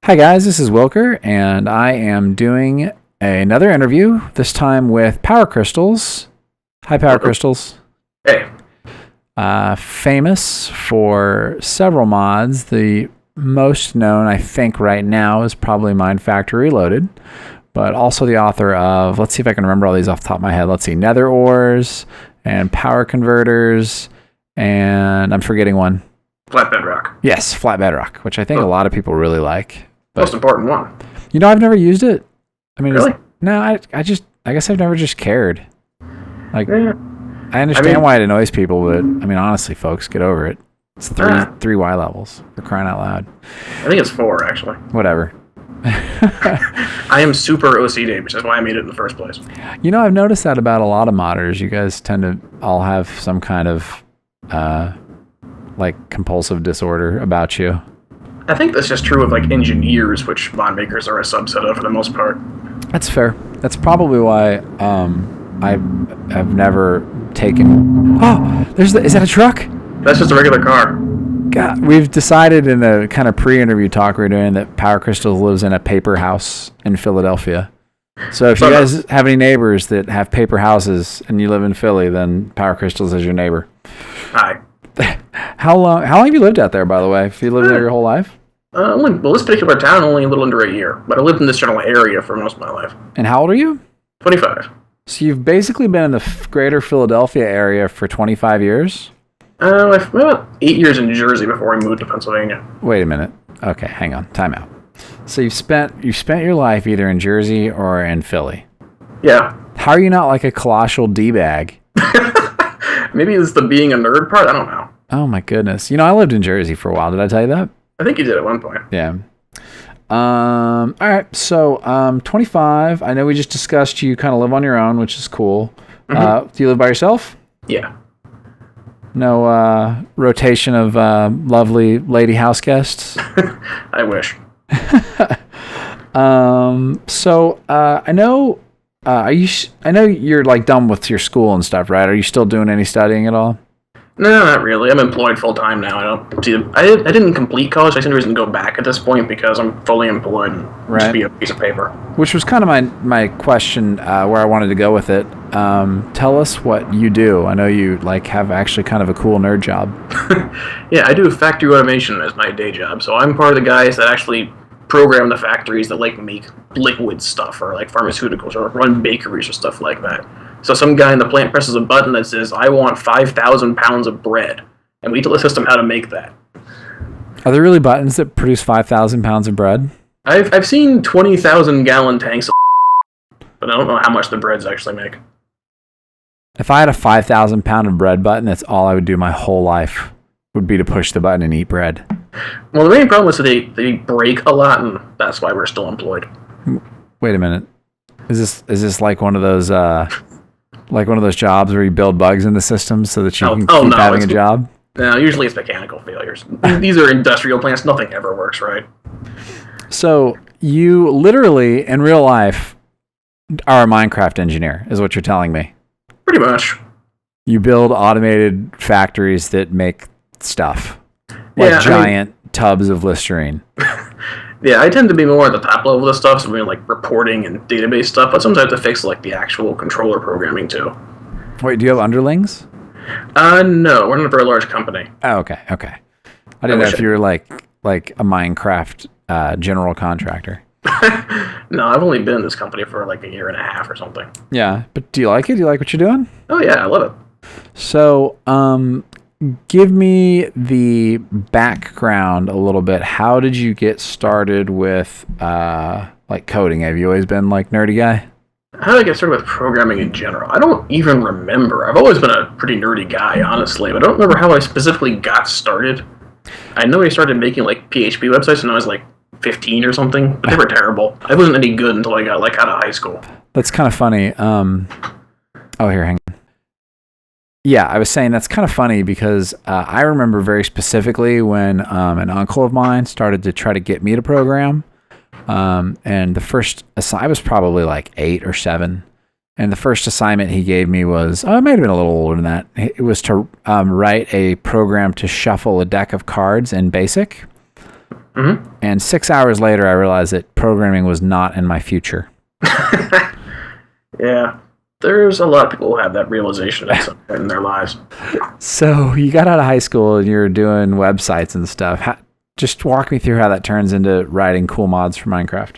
Hi guys, this is Wylker, and I am doing another interview, this time with Powercrystals. Hi Powercrystals. Hey. Famous for several mods. The most known, I think, right now is probably MineFactory Reloaded, but also the author of, let's see if I can remember all these off the top of my head. Let's see, Nether Ores and Power Converters, and I'm forgetting one. Flat Bedrock. Yes, Flat Bedrock, which I think a lot of people really like. But, most important one. You know, I've never used it. I mean, really? No, I guess I've never just cared. Like, yeah. I understand why it annoys people, but I mean, honestly, folks, get over it. It's three Y levels. We're crying out loud. I think it's 4, actually. Whatever. I am super OCD, which is why I made it in the first place. You know, I've noticed that about a lot of modders. You guys tend to all have some kind of, like, compulsive disorder about you. I think that's just true of, like, engineers, which mod makers are a subset of for the most part. That's fair. That's probably why I've never taken... Oh! Is that a truck? That's just a regular car. God, we've decided in the kind of pre-interview talk we're doing that Powercrystals lives in a paper house in Philadelphia. So if you guys have any neighbors that have paper houses and you live in Philly, then Powercrystals is your neighbor. Hi. How long have you lived out there, by the way? If you lived there your whole life? This particular town, only a little under a year. But I lived in this general area for most of my life. And how old are you? 25. So you've basically been in the greater Philadelphia area for 25 years? I've about 8 years in Jersey before I moved to Pennsylvania. Wait a minute. Okay, hang on. Time out. So you've spent your life either in Jersey or in Philly. Yeah. How are you not like a colossal D-bag? Maybe it's the being a nerd part. I don't know. Oh my goodness. You know, I lived in Jersey for a while. Did I tell you that? I think you did at one point. Yeah. All right. So, 25. I know we just discussed you kind of live on your own, which is cool. Mm-hmm. Do you live by yourself? Yeah. No rotation of lovely lady house guests? I wish. I know. I know you're like done with your school and stuff, right? Are you still doing any studying at all? No, not really. I'm employed full time now. I didn't complete college. I see no reason to go back at this point because I'm fully employed and just be a piece of paper. Which was kind of my question where I wanted to go with it. Tell us what you do. I know you like have actually kind of a cool nerd job. Yeah, I do factory automation as my day job. So I'm part of the guys that actually program the factories that like make liquid stuff or like pharmaceuticals or run bakeries or stuff like that. So some guy in the plant presses a button that says, I want 5,000 pounds of bread. And we tell the system how to make that. Are there really buttons that produce 5,000 pounds of bread? I've seen 20,000 gallon tanks of but I don't know how much the breads actually make. If I had a 5,000 pound of bread button, that's all I would do my whole life would be to push the button and eat bread. Well, the main problem is that they break a lot, and that's why we're still employed. Wait a minute. Is this like one of those jobs where you build bugs in the system so that you can keep having a job? No, usually it's mechanical failures. These are industrial plants. Nothing ever works right. So you literally, in real life, are a Minecraft engineer, is what you're telling me. Pretty much. You build automated factories that make stuff. Like giant tubs of Listerine. Yeah, I tend to be more at the top level of the stuff, so we're like reporting and database stuff, but sometimes I have to fix like the actual controller programming too. Wait, do you have underlings? No, we're not a very large company. Oh, okay. I didn't know if you were like a Minecraft general contractor. No, I've only been in this company for like a year and a half or something. Yeah, but do you like it? Do you like what you're doing? Oh yeah, I love it. So, give me the background a little bit. How did you get started with like coding? Have you always been like nerdy guy? How did I get started with programming in general? I don't even remember. I've always been a pretty nerdy guy, honestly, but I don't remember how I specifically got started. I know I started making like PHP websites when I was like 15 or something, but they were terrible. I wasn't any good until I got like out of high school. That's kind of funny. Here, hang on. Yeah, I was saying that's kind of funny because I remember very specifically when an uncle of mine started to try to get me to program. And the first, I was probably like 8 or 7. And the first assignment he gave me was, it might have been a little older than that. It was to write a program to shuffle a deck of cards in BASIC. Mm-hmm. And 6 hours later, I realized that programming was not in my future. Yeah. There's a lot of people who have that realization at some point in their lives. So you got out of high school and you're doing websites and stuff. Just walk me through how that turns into writing cool mods for Minecraft.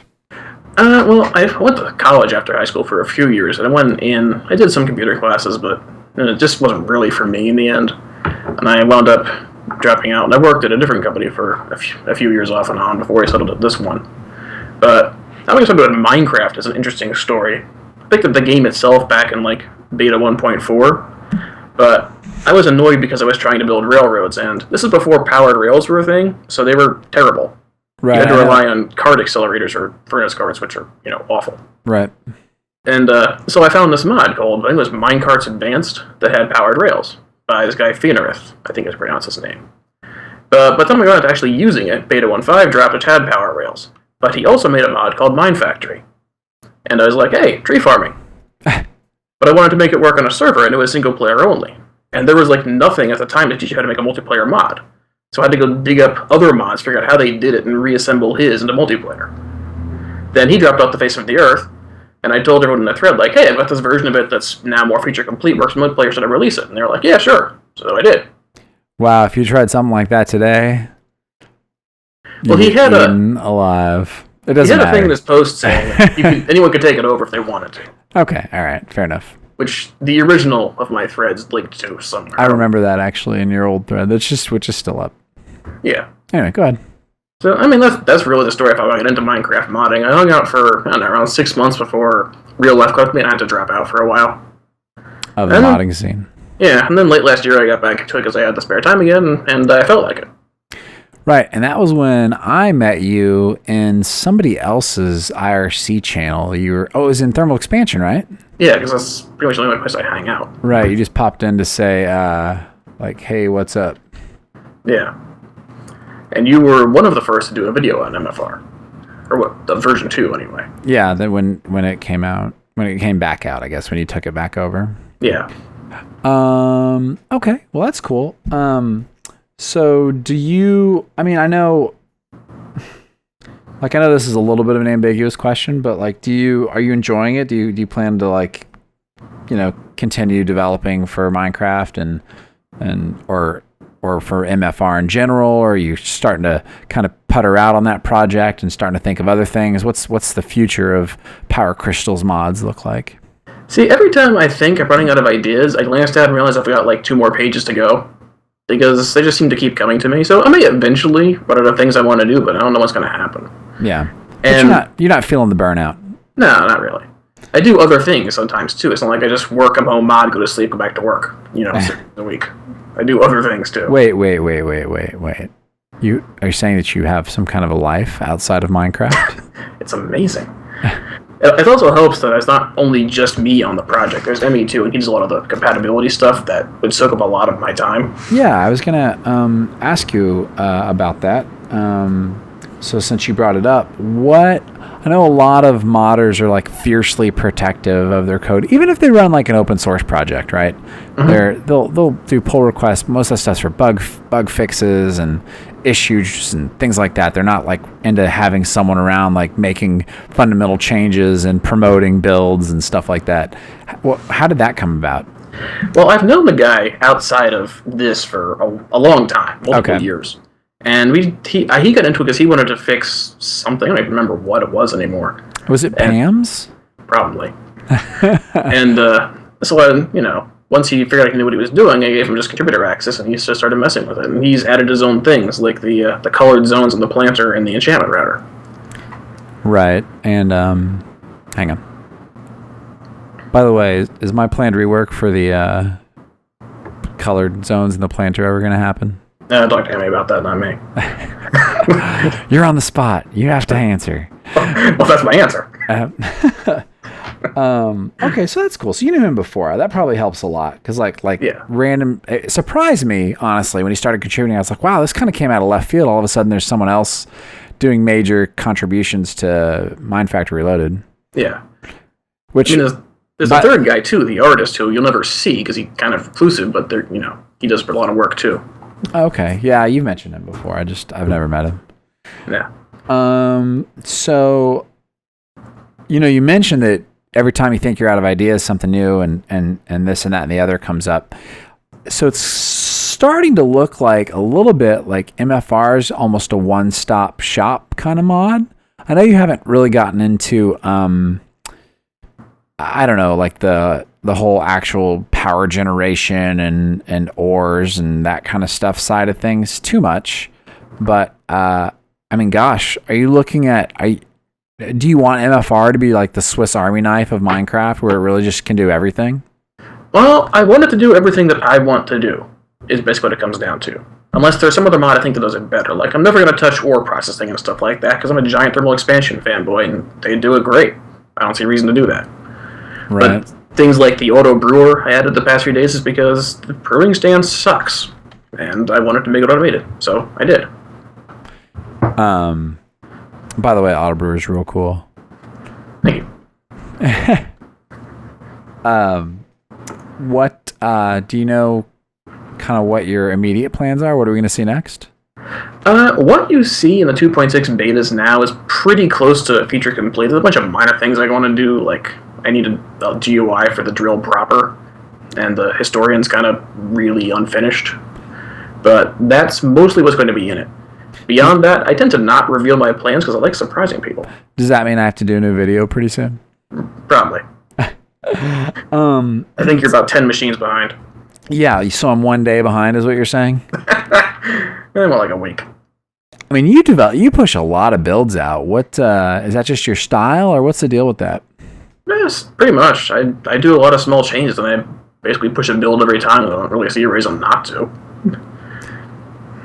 Well, I went to college after high school for a few years, and I did some computer classes, but it just wasn't really for me in the end. And I wound up dropping out, and I worked at a different company for a few years off and on before I settled at this one. But I was talking about Minecraft as an interesting story. I picked up the game itself back in like beta 1.4, but I was annoyed because I was trying to build railroads, and this is before powered rails were a thing, so they were terrible. Right. You had to rely on card accelerators or furnace cards, which are, awful. Right. And so I found this mod called, I think it was Minecarts Advanced, that had powered rails by this guy Phoenarith, I think is pronounced his name. But by the time I got to actually using it, beta 1.5 dropped it had power rails. But he also made a mod called MineFactory. And I was like, hey, tree farming. But I wanted to make it work on a server, and it was single player only. And there was like nothing at the time to teach you how to make a multiplayer mod. So I had to go dig up other mods, figure out how they did it, and reassemble his into multiplayer. Then he dropped off the face of the earth, and I told everyone in the thread, like, hey, I've got this version of it that's now more feature complete, works in multiplayer, should I release it? And they were like, yeah, sure. So I did. Wow, if you tried something like that today, well, he had alive. It doesn't matter. A thing in his post saying anyone could take it over if they wanted to. Okay, all right, fair enough. Which the original of my threads linked to somewhere. I remember that actually in your old thread. Which is still up. Yeah. Anyway, go ahead. So, I mean, that's really the story of how I got into Minecraft modding. I hung out for, I don't know, around 6 months before real life caught me, and I had to drop out for a while. Of the modding scene. Yeah, and then late last year I got back into it because I had the spare time again, and I felt like it. Right, and that was when I met you in somebody else's IRC channel. It was in Thermal Expansion, right? Yeah, because that's pretty much the only place I hang out. Right, you just popped in to say, like, hey, what's up? Yeah. And you were one of the first to do a video on MFR. Or what, the version 2 anyway. Yeah, then when it came out, when it came back out, I guess, when you took it back over. Yeah. Okay, well, that's cool. So do you, I mean, I know this is a little bit of an ambiguous question, but like, are you enjoying it? Do you plan to like, continue developing for Minecraft or for MFR in general? Or are you starting to kind of putter out on that project and starting to think of other things? What's the future of Powercrystals mods look like? See, every time I think I'm running out of ideas, I glance down and realize I've got like 2 more pages to go. Because they just seem to keep coming to me. So I may eventually run out of things I want to do, but I don't know what's going to happen. Yeah. And you're not feeling the burnout. No, not really. I do other things sometimes, too. It's not like I just work, come home, mod, go to sleep, go back to work, 6 days a week. I do other things, too. Wait. Are you saying that you have some kind of a life outside of Minecraft? It's amazing. It also helps that it's not only just me on the project. There's Emmy, too, and he does a lot of the compatibility stuff that would soak up a lot of my time. Yeah, I was going to ask you about that. So since you brought it up, I know a lot of modders are like fiercely protective of their code, even if they run like an open source project, right? Mm-hmm. They'll do pull requests. Most of the stuff's for bug fixes and issues and things like that. They're not like into having someone around like making fundamental changes and promoting builds and stuff like that. Well, how did that come about? Well, I've known the guy outside of this for a long time, multiple years. And he got into it because he wanted to fix something. I don't even remember what it was anymore. Was it Pam's? Probably. And so, once he figured out he knew what he was doing, I gave him just contributor access, and he just started messing with it. And he's added his own things, like the colored zones on the planter and the enchantment router. Right. And, hang on. By the way, is my planned rework for the colored zones in the planter ever going to happen? Talk to Amy about that, not me. You're on the spot. You have to answer. Well, that's my answer. Okay, so that's cool. So you knew him before. That probably helps a lot. Because random... It surprised me, honestly, when he started contributing. I was like, wow, this kind of came out of left field. All of a sudden, there's someone else doing major contributions to MineFactory Reloaded. Yeah. Which... There's a third guy, too, the artist, who you'll never see because he's kind of reclusive, but he does a lot of work, too. Okay, yeah, you've mentioned him before. I've never met him. Yeah. So, you mentioned that every time you think you're out of ideas, something new and this and that and the other comes up. So it's starting to look like a little bit like MFR is almost a one-stop shop kind of mod. I know you haven't really gotten into, I don't know, like the whole actual power generation and ores and that kind of stuff side of things too much. But, I mean, gosh, are you looking at, do you want MFR to be like the Swiss Army knife of Minecraft where it really just can do everything? Well, I want it to do everything that I want to do, is basically what it comes down to. Unless there's some other mod I think that does it better. Like, I'm never going to touch ore processing and stuff like that, because I'm a giant thermal expansion fanboy, and they do it great. I don't see a reason to do that. Right. But things like the auto brewer I added the past few days is because the brewing stand sucks, and I wanted to make it automated, so I did. By the way, auto brewer is real cool. Thank you. What do you know kind of what your immediate plans are? What are we going to see next? What you see in the 2.6 betas now is pretty close to feature complete. There's a bunch of minor things I want to do, like I need a GUI for the drill proper, and the historian's kind of really unfinished. But that's mostly what's going to be in it. Beyond that, I tend to not reveal my plans because I like surprising people. Does that mean I have to do a new video pretty soon? Probably. I think you're about 10 machines behind. Yeah, so I'm 1 day behind is what you're saying? More like a week. I mean, you push a lot of builds out. What is that just your style, or what's the deal with that? Yes, pretty much. I do a lot of small changes, and I basically push a build every time. I don't really see a reason not to.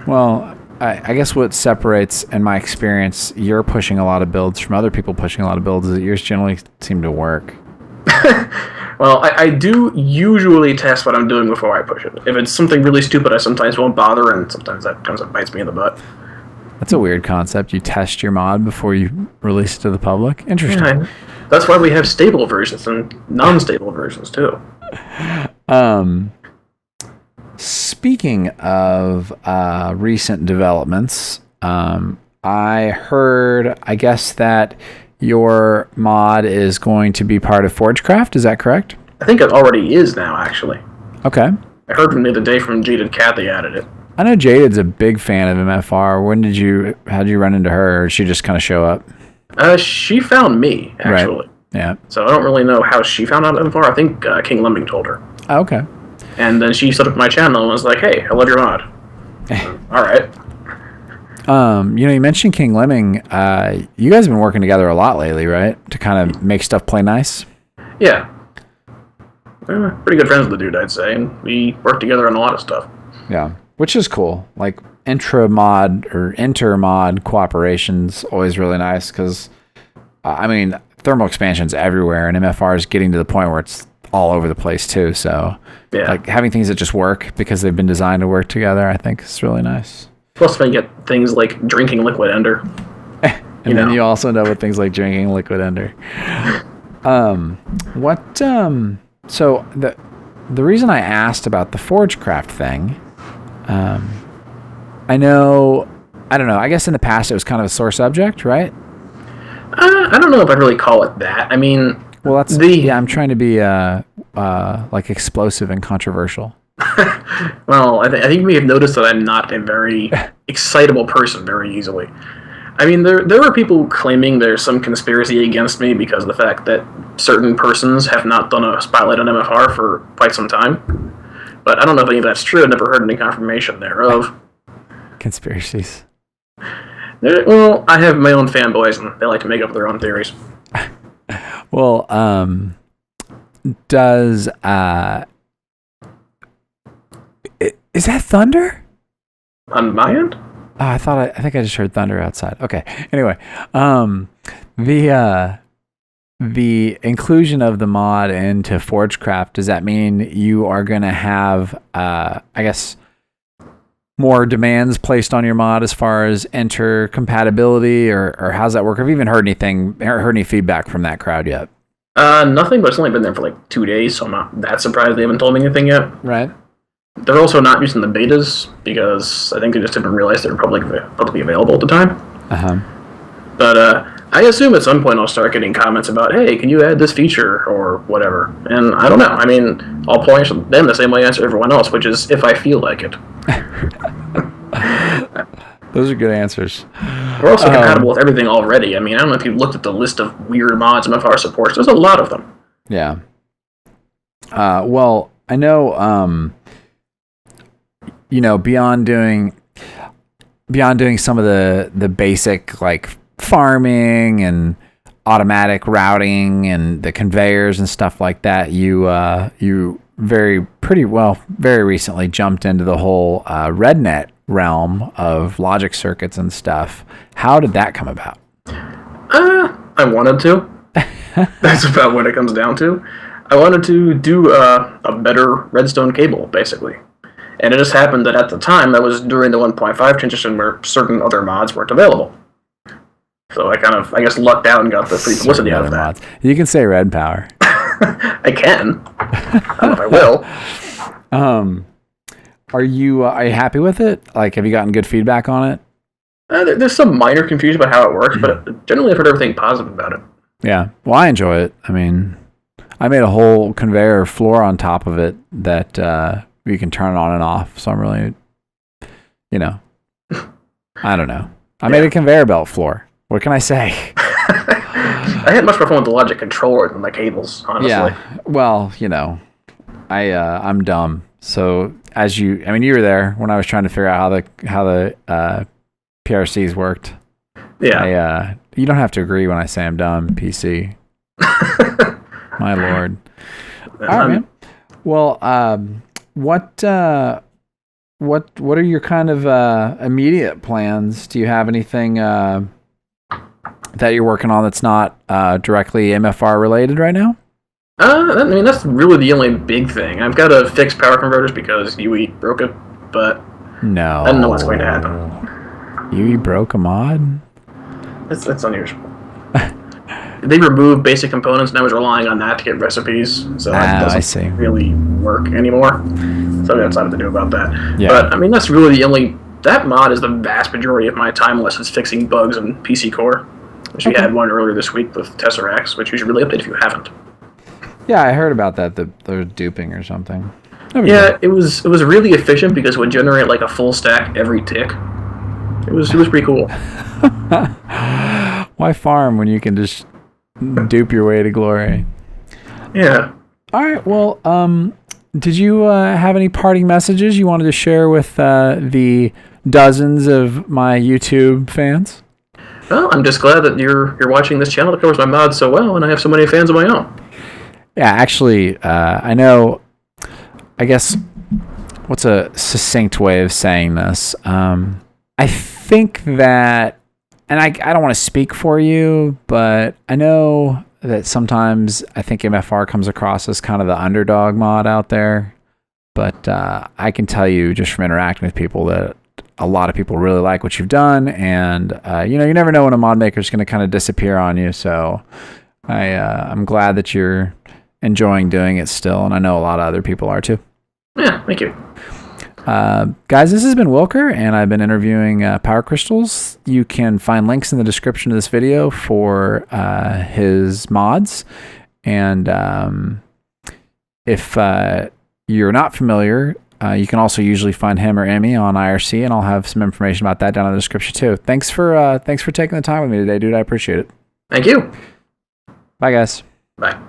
Well, I guess what separates, in my experience, you're pushing a lot of builds from other people pushing a lot of builds is that yours generally seem to work. Well, I do usually test what I'm doing before I push it. If it's something really stupid, I sometimes won't bother, and sometimes that comes and bites me in the butt. That's a weird concept. You test your mod before you release it to the public? Interesting. Yeah, that's why we have stable versions and non-stable versions, too. Speaking of recent developments, I heard, I guess, that your mod is going to be part of Forgecraft. Is that correct? I think it already is now, actually. Okay. I heard from the other day from Jaded Cat they added it. I know Jaded's a big fan of MFR. How'd you run into her, or did she just kind of show up? She found me, actually. Right. Yeah. So I don't really know how she found out MFR. I think King Lemming told her. Oh, okay. And then she set up my channel and was like, hey, I love your mod. All right. You mentioned King Lemming. You guys have been working together a lot lately, right? To kind of make stuff play nice? Yeah. Pretty good friends with the dude, I'd say. And we work together on a lot of stuff. Yeah. Which is cool. Like, inter-mod cooperation's always really nice because, thermal expansion's everywhere, and MFR is getting to the point where it's all over the place, too. So, yeah. Like, having things that just work because they've been designed to work together, I think is really nice. Plus, we get things like drinking liquid ender. And then you also know with things like drinking liquid ender. So the reason I asked about the Forgecraft thing, I don't know, I guess in the past it was kind of a sore subject, right? I don't know if I'd really call it that. I mean, well, I'm trying to be like explosive and controversial. Well, I think we have noticed that I'm not a very excitable person very easily. I mean, there are people claiming there's some conspiracy against me because of the fact that certain persons have not done a spotlight on MFR for quite some time. But I don't know if any of that's true. I've never heard any confirmation thereof. Conspiracies. Well, I have my own fanboys, and they like to make up their own theories. Well, does... is that thunder? On my end? Oh, I think I just heard thunder outside. Okay. Anyway, the inclusion of the mod into Forgecraft, does that mean you are going to have, I guess, more demands placed on your mod as far as enter compatibility, or how's that work? Have you even heard any feedback from that crowd yet? Nothing, but it's only been there for like 2 days, so I'm not that surprised they haven't told me anything yet. Right. They're also not using the betas because I think they just didn't realize they were publicly available at the time. Uh-huh. But I assume at some point I'll start getting comments about, hey, can you add this feature or whatever? And I don't know. I mean, I'll point to them the same way I answer everyone else, which is if I feel like it. Those are good answers. We're also compatible with everything already. I mean, I don't know if you've looked at the list of weird mods MFR supports. There's a lot of them. Yeah. Well, I know, beyond doing some of the basic like farming and automatic routing and the conveyors and stuff like that, you very recently jumped into the whole RedNet realm of logic circuits and stuff. How did that come about? I wanted to. That's about what it comes down to. I wanted to do a better Redstone cable, basically. And it just happened that at the time, that was during the 1.5 transition where certain other mods weren't available. So I I guess, lucked out and got the free publicity out of that. Mods. You can say Red Power. I can. I don't know if I will. Are you happy with it? Like, have you gotten good feedback on it? There's some minor confusion about how it works, but generally I've heard everything positive about it. Yeah. Well, I enjoy it. I mean, I made a whole conveyor floor on top of it that you can turn on and off. So I'm really, I don't know. I made a conveyor belt floor. What can I say? I had much more fun with the logic controller than the cables, honestly. Yeah. Well, I'm dumb. So you were there when I was trying to figure out how the PRCs worked. Yeah. You don't have to agree when I say I'm dumb, PC. My lord. All right, man. Well, what are your kind of immediate plans? Do you have anything that you're working on that's not directly MFR related right now? I mean, that's really the only big thing. I've got to fix power converters because UE broke it, but no, I don't know what's going to happen. UE broke a mod? That's unusual. They removed basic components, and I was relying on that to get recipes, so that doesn't really work anymore. So I decided to do about that. Yeah. But I mean, that's really the only. That mod is the vast majority of my time, unless it's fixing bugs in PC Core. Which we had one earlier this week with Tesseracts, which you should really update if you haven't. Yeah, I heard about that. They're duping or something. Yeah, it was really efficient because it would generate like a full stack every tick. It was pretty cool. Why farm when you can just dupe your way to glory? Yeah. All right. Well, did you have any parting messages you wanted to share with the dozens of my YouTube fans? Well, I'm just glad that you're watching this channel that covers my mods so well, and I have so many fans of my own. Yeah, actually, I know. I guess what's a succinct way of saying this? I think that, and I don't want to speak for you, but I know that sometimes I think MFR comes across as kind of the underdog mod out there. But I can tell you just from interacting with people that a lot of people really like what you've done, and you never know when a mod maker is going to kind of disappear on you. So I'm glad that you're enjoying doing it still, and I know a lot of other people are too. Yeah, thank you. Guys, this has been Wylker, and I've been interviewing Powercrystals. You can find links in the description of this video for his mods, and if you're not familiar, you can also usually find him or Emmy on IRC, and I'll have some information about that down in the description too. Thanks for taking the time with me today, dude. I appreciate it. Thank you. Bye, guys. Bye.